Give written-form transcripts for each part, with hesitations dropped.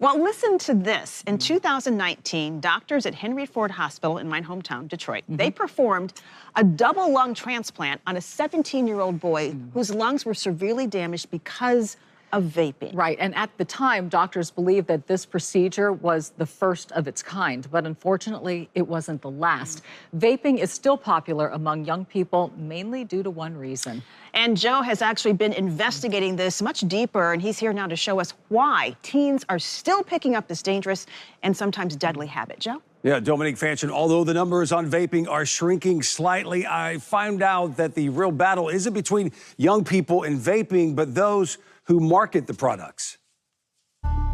Well, listen to this. In 2019, doctors at Henry Ford Hospital in my hometown, Detroit, they performed a double lung transplant on a 17-year-old boy whose lungs were severely damaged because of vaping. Right, and at the time, doctors believed that this procedure was the first of its kind, but unfortunately, it wasn't the last. Vaping is still popular among young people, mainly due to one reason. And Joe has actually been investigating this much deeper, and he's here now to show us why teens are still picking up this dangerous and sometimes deadly habit. Joe? Yeah, Dominique Fanchon, although the numbers on vaping are shrinking slightly, I found out that the real battle isn't between young people and vaping, but those who market the products.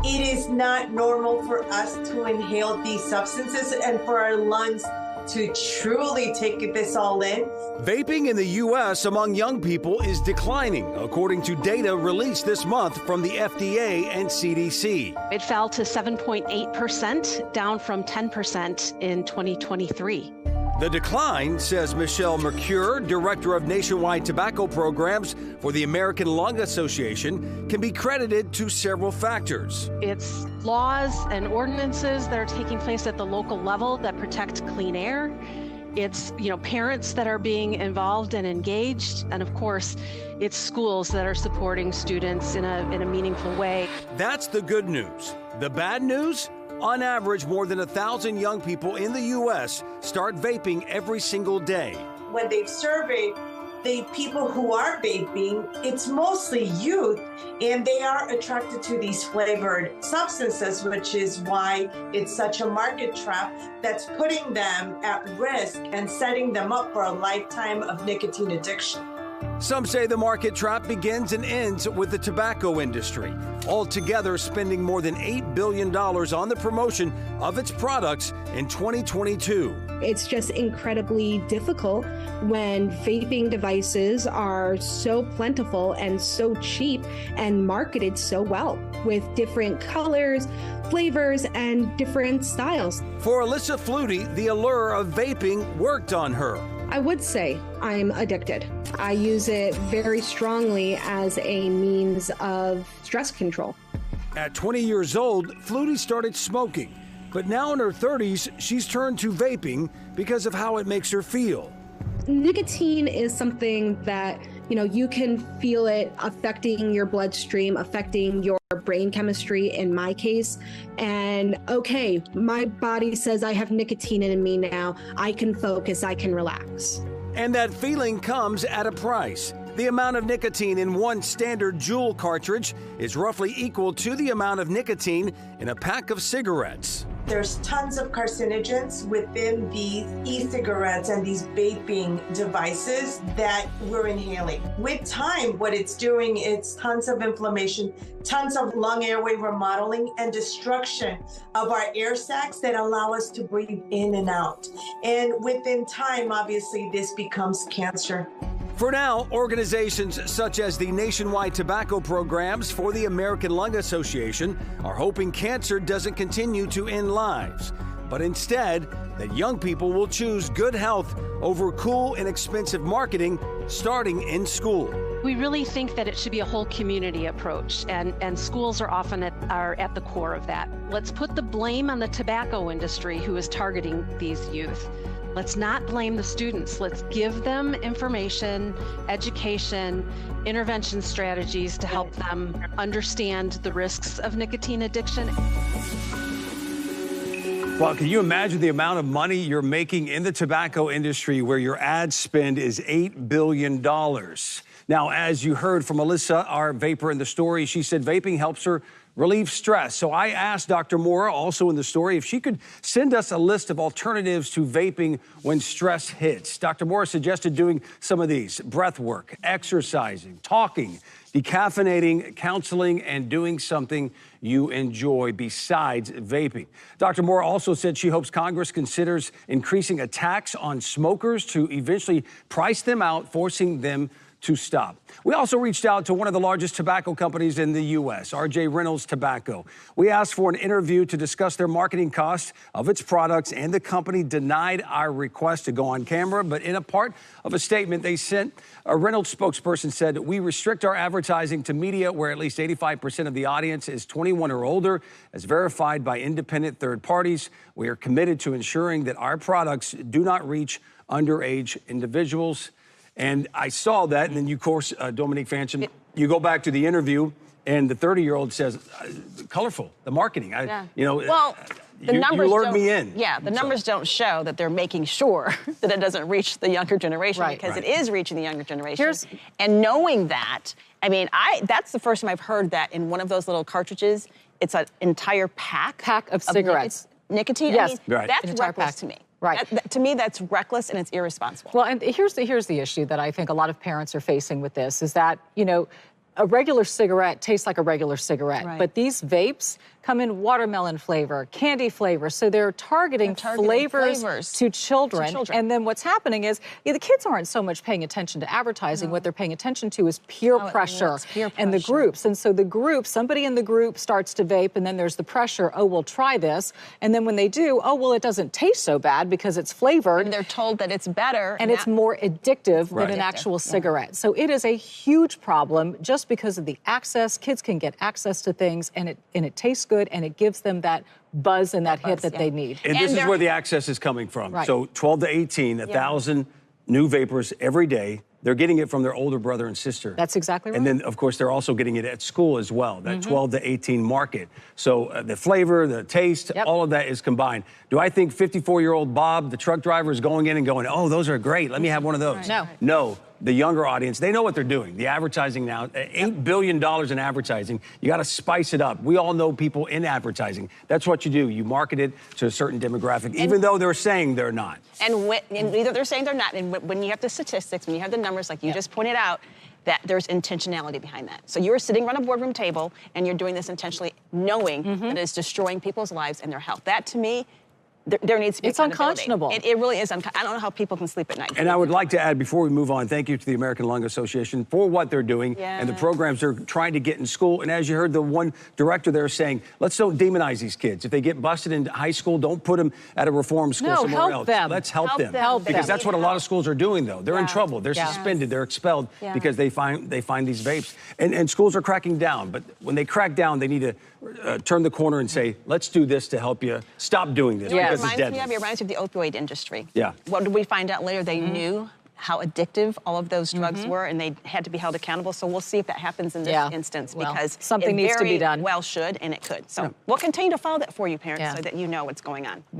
It is not normal for us to inhale these substances and for our lungs to truly take this all in. Vaping in the U.S. among young people is declining, according to data released this month from the FDA and CDC. It fell to 7.8%, down from 10% in 2023. The decline, says Michelle Mercure, director of nationwide tobacco programs for the American Lung Association, can be credited to several factors. It's laws and ordinances that are taking place at the local level that protect clean air. It's, parents that are being involved and engaged. And of course, it's schools that are supporting students in a meaningful way. That's the good news. The bad news? On average, more than 1,000 young people in the U.S. start vaping every single day. When they've surveyed the people who are vaping, it's mostly youth, and they are attracted to these flavored substances, which is why it's such a market trap that's putting them at risk and setting them up for a lifetime of nicotine addiction. Some say the market trap begins and ends with the tobacco industry, altogether spending more than $8 billion on the promotion of its products in 2022. It's just incredibly difficult when vaping devices are so plentiful and so cheap and marketed so well with different colors, flavors, and different styles. For Alyssa Flutie, the allure of vaping worked on her. I would say I'm addicted. I use it very strongly as a means of stress control. At 20 years old, Flutie started smoking, but now in her 30s, she's turned to vaping because of how it makes her feel. Nicotine is something that, you can feel it affecting your bloodstream, affecting your brain chemistry in my case. And okay, my body says I have nicotine in me now. I can focus, I can relax. And that feeling comes at a price. The amount of nicotine in one standard Juul cartridge is roughly equal to the amount of nicotine in a pack of cigarettes. There's tons of carcinogens within these e-cigarettes and these vaping devices that we're inhaling. With time, what it's doing is tons of inflammation, tons of lung airway remodeling, and destruction of our air sacs that allow us to breathe in and out. And within time, obviously, this becomes cancer. For now, organizations such as the nationwide tobacco programs for the American Lung Association are hoping cancer doesn't continue to end lives, but instead that young people will choose good health over cool and expensive marketing starting in school. We really think that it should be a whole community approach, and schools are often at the core of that. Let's put the blame on the tobacco industry who is targeting these youth. Let's not blame the students. Let's give them information, education, intervention strategies to help them understand the risks of nicotine addiction. Well, can you imagine the amount of money you're making in the tobacco industry where your ad spend is $8 billion? Now, as you heard from Alyssa, our vapor in the story, she said vaping helps her relieve stress. So I asked Dr. Mora, also in the story, if she could send us a list of alternatives to vaping when stress hits. Dr. Mora suggested doing some of these: breath work, exercising, talking, decaffeinating, counseling, and doing something you enjoy besides vaping. Dr. Mora also said she hopes Congress considers increasing a tax on smokers to eventually price them out, forcing them to stop. We also reached out to one of the largest tobacco companies in the U.S., R.J. Reynolds Tobacco. We asked for an interview to discuss their marketing costs of its products, and the company denied our request to go on camera. But in a part of a statement they sent, a Reynolds spokesperson said, "We restrict our advertising to media where at least 85% of the audience is 21 or older, as verified by independent third parties. We are committed to ensuring that our products do not reach underage individuals." And I saw that, and then, of course, Dominique Fanchon, you go back to the interview, and the 30-year-old says, colorful, the marketing. Well, the numbers you lured don't, me in. Yeah, the numbers don't show that they're making sure that it doesn't reach the younger generation, because it is reaching the younger generation. And knowing that, I mean, that's the first time I've heard that in one of those little cartridges, it's an entire pack of cigarettes. Nicotine. Yes, I mean, that's reckless to me. Right. To me, that's reckless and it's irresponsible. Well, and here's the issue that I think a lot of parents are facing with this is that, you know, a regular cigarette tastes like a regular cigarette, but these vapes come in watermelon flavor, candy flavor, so they're targeting flavors to children. And then what's happening is the kids aren't so much paying attention to advertising. What they're paying attention to is peer pressure and the groups. And so the group, somebody in the group starts to vape, and then there's the pressure, oh, we'll try this. And then when they do, oh, well, it doesn't taste so bad because it's flavored. And they're told that it's better. And it's more addictive than an actual cigarette. So it is a huge problem just because of the access. Kids can get access to things, and it tastes good, and it gives them that buzz and that hit that they need. And this is where the access is coming from. Right. So 12 to 18, 1,000 new vapors every day. They're getting it from their older brother and sister. That's exactly right. And then, of course, they're also getting it at school as well, that 12 to 18 market. So the flavor, the taste, all of that is combined. Do I think 54-year-old Bob, the truck driver, is going in and going, oh, those are great, let me have one of those? No. No. The younger audience, they know what they're doing. The advertising now, $8 billion in advertising. You got to spice it up. We all know people in advertising. That's what you do. You market it to a certain demographic, even though they're saying they're not. And either they're saying they're not, and when you have the statistics, when you have the numbers, like you just pointed out, that there's intentionality behind that. So you're sitting around a boardroom table, and you're doing this intentionally, knowing that it's destroying people's lives and their health. That, to me, there needs to be accountability. Unconscionable. It really is. I don't know how people can sleep at night. And I would like to add, before we move on, thank you to the American Lung Association for what they're doing and the programs they're trying to get in school. And as you heard the one director there saying, let's don't demonize these kids. If they get busted in high school, don't put them at a reform school somewhere else. Them. Let's help them. Because that's what a lot of schools are doing, though. They're in trouble. They're suspended. They're expelled because they find these vapes. And schools are cracking down. But when they crack down, they need to turn the corner and say, let's do this to help you stop doing this because it's deadly. It reminds me of the opioid industry. Yeah. What did we find out later? They knew how addictive all of those drugs were, and they had to be held accountable. So we'll see if that happens in this instance, because something needs to be done. Well, should, and it could. So we'll continue to follow that for you, parents, so that you know what's going on.